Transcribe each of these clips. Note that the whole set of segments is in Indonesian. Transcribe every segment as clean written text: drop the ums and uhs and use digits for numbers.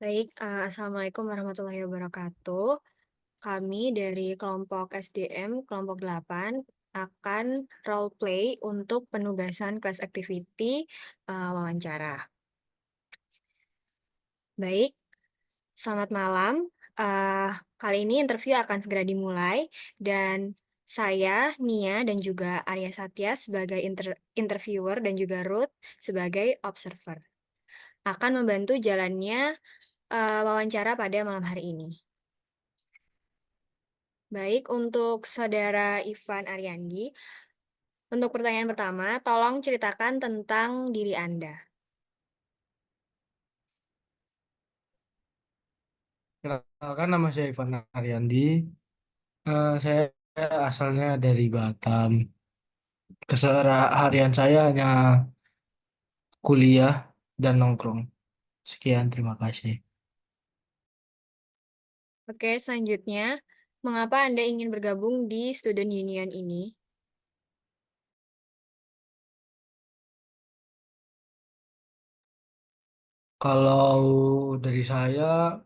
Baik, Assalamualaikum warahmatullahi wabarakatuh. Kami dari kelompok SDM kelompok 8 akan role play untuk penugasan kelas activity wawancara. Baik, selamat malam. Eh, Kali ini interview akan segera dimulai dan saya, Nia, dan juga Arya Satya sebagai interviewer dan juga Ruth sebagai observer akan membantu jalannya wawancara pada malam hari ini. Baik, untuk Saudara Ivan Aryandi, untuk pertanyaan pertama, tolong ceritakan tentang diri Anda. Kenalkan nama saya Ivan Aryandi. Saya asalnya dari Batam. Keseharian saya hanya kuliah dan nongkrong. Sekian, terima kasih. Oke, selanjutnya, mengapa Anda ingin bergabung di Student Union ini? Kalau dari saya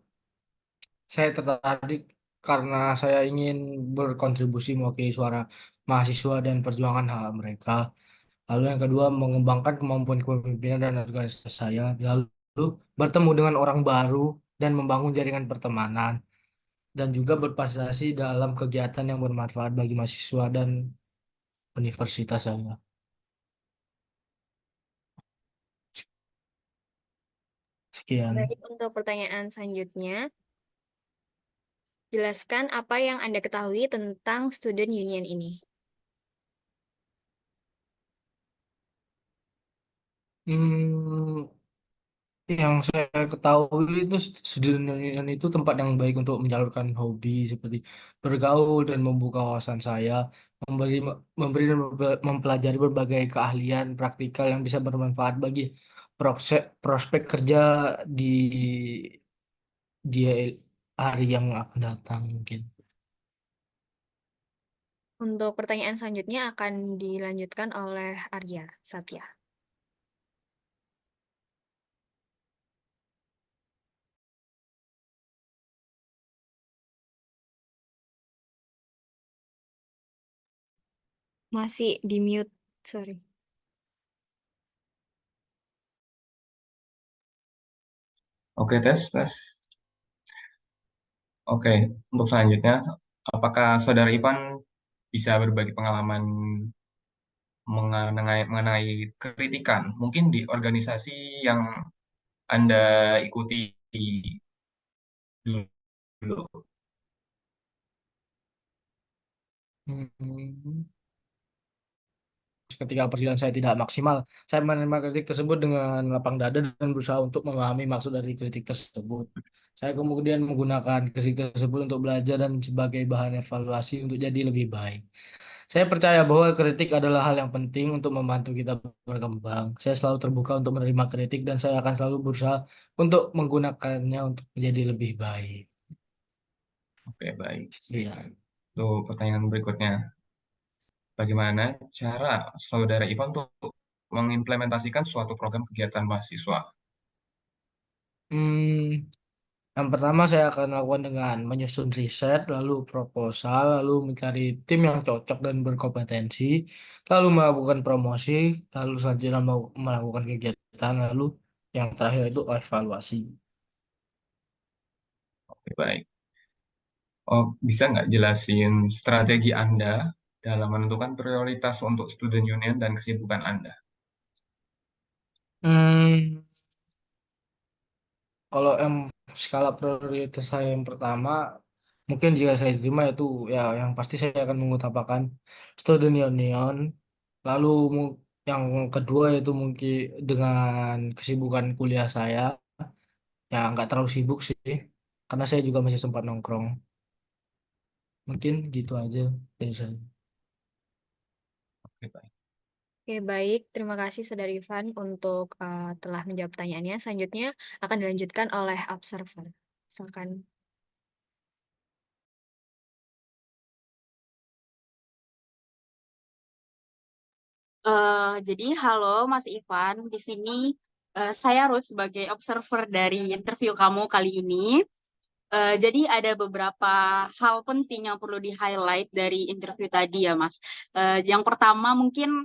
tertarik karena saya ingin berkontribusi mewakili suara mahasiswa dan perjuangan hak mereka. Lalu yang kedua, mengembangkan kemampuan kepemimpinan dan organisasi saya. Lalu bertemu dengan orang baru dan membangun jaringan pertemanan. Dan juga berpartisipasi dalam kegiatan yang bermanfaat bagi mahasiswa dan universitas saya. Sekian. Baik, untuk pertanyaan selanjutnya, jelaskan apa yang Anda ketahui tentang Student Union ini. Hmm, yang saya ketahui itu student union itu tempat yang baik untuk menyalurkan hobi seperti bergaul dan membuka wawasan saya, memberi memberi dan mempelajari berbagai keahlian praktikal yang bisa bermanfaat bagi prospek kerja di di hari yang akan datang mungkin. Untuk pertanyaan selanjutnya akan dilanjutkan oleh Arya Satya. Masih di mute, sorry. Oke, tes, tes. Oke, untuk selanjutnya, apakah Saudara Ivan bisa berbagi pengalaman mengenai kritikan, mungkin di organisasi yang Anda ikuti dulu? Hmm. Ketika perjalanan saya tidak maksimal, saya menerima kritik tersebut dengan lapang dada dan berusaha untuk memahami maksud dari kritik tersebut. Saya kemudian menggunakan kritik tersebut untuk belajar dan sebagai bahan evaluasi untuk jadi lebih baik. Saya percaya bahwa kritik adalah hal yang penting untuk membantu kita berkembang. Saya selalu terbuka untuk menerima kritik dan saya akan selalu berusaha untuk menggunakannya untuk menjadi lebih baik. Oke, baik. Iya. Untuk pertanyaan berikutnya, bagaimana cara Saudara Ivan untuk mengimplementasikan suatu program kegiatan mahasiswa? Hmm, Yang pertama saya akan lakukan dengan menyusun riset, lalu proposal, lalu mencari tim yang cocok dan berkompetensi, lalu melakukan promosi, lalu selanjutnya melakukan kegiatan, lalu yang terakhir itu evaluasi. Oke, baik. Oh, bisa nggak jelasin strategi Anda dalam menentukan prioritas untuk student union dan kesibukan Anda? Hmm, Kalau skala prioritas saya yang pertama, mungkin jika saya terima itu ya yang pasti saya akan mengutamakan student union. Lalu yang kedua itu mungkin dengan kesibukan kuliah saya, ya nggak terlalu sibuk sih, karena saya juga masih sempat nongkrong. Mungkin gitu aja dari saya. Oke, baik. Oke, baik. Terima kasih, Saudara Ivan, untuk telah menjawab pertanyaannya. Selanjutnya akan dilanjutkan oleh observer. Silakan. Jadi halo Mas Ivan, di sini saya Ruth sebagai observer dari interview kamu kali ini. Jadi ada beberapa hal penting yang perlu di-highlight dari interview tadi ya, Mas. Yang pertama mungkin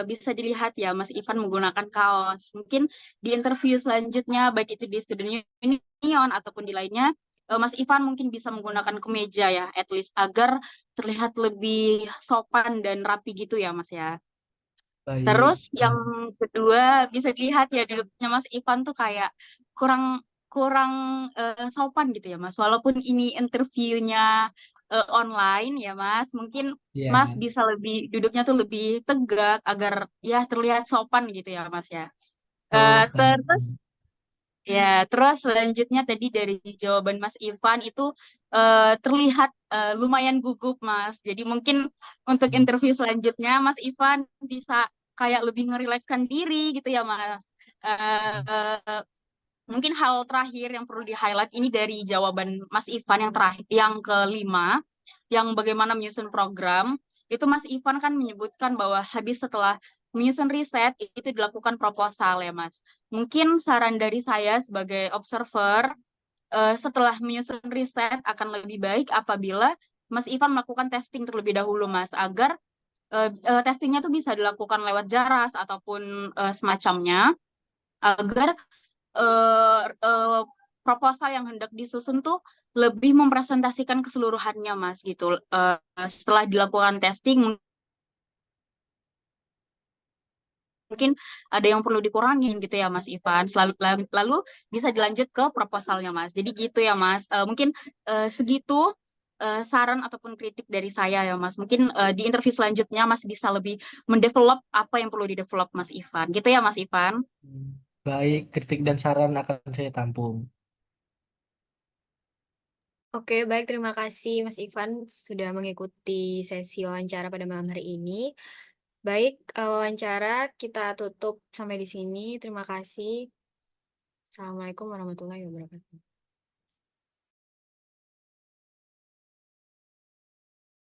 bisa dilihat ya, Mas Ivan menggunakan kaos. Mungkin di interview selanjutnya, baik itu di Student Union ataupun di lainnya, Mas Ivan mungkin bisa menggunakan kemeja ya, at least agar terlihat lebih sopan dan rapi gitu ya, Mas ya. Baik. Terus yang kedua bisa dilihat ya duduknya Mas Ivan tuh kayak kurang kurang sopan gitu ya Mas. Walaupun ini interviewnya online ya Mas, mungkin Mas Ya. bisa lebih duduknya tuh lebih tegak agar ya terlihat sopan gitu ya Mas ya. Oh, Terus baik. ya, terus selanjutnya tadi dari jawaban Mas Ivan itu terlihat lumayan gugup, Mas. Jadi mungkin untuk interview selanjutnya Mas Ivan bisa kayak lebih ngerilekskan diri gitu ya, Mas. Eh, Mungkin hal terakhir yang perlu di-highlight ini dari jawaban Mas Ivan yang terakhir, yang kelima, yang bagaimana menyusun program, itu Mas Ivan kan menyebutkan bahwa habis setelah menyusun riset, itu dilakukan proposal ya Mas. Mungkin saran dari saya sebagai observer, setelah menyusun riset akan lebih baik apabila Mas Ivan melakukan testing terlebih dahulu Mas, agar testingnya tuh bisa dilakukan lewat Jaras ataupun semacamnya, agar eh, eh, proposal yang hendak disusun tuh lebih mempresentasikan keseluruhannya, Mas, gitu. Setelah dilakukan testing, mungkin ada yang perlu dikurangin gitu ya, Mas Ivan. Lalu bisa dilanjut ke proposalnya, Mas. Jadi gitu ya, Mas. Mungkin segitu saran ataupun kritik dari saya ya, Mas. Mungkin di interview selanjutnya Mas bisa lebih mendevelop apa yang perlu didevelop, Mas Ivan. Gitu ya, Mas Ivan. Baik, kritik dan saran akan saya tampung. Oke, baik. Terima kasih Mas Ivan sudah mengikuti sesi wawancara pada malam hari ini. Baik, wawancara kita tutup sampai di sini. Terima kasih. Assalamualaikum warahmatullahi wabarakatuh.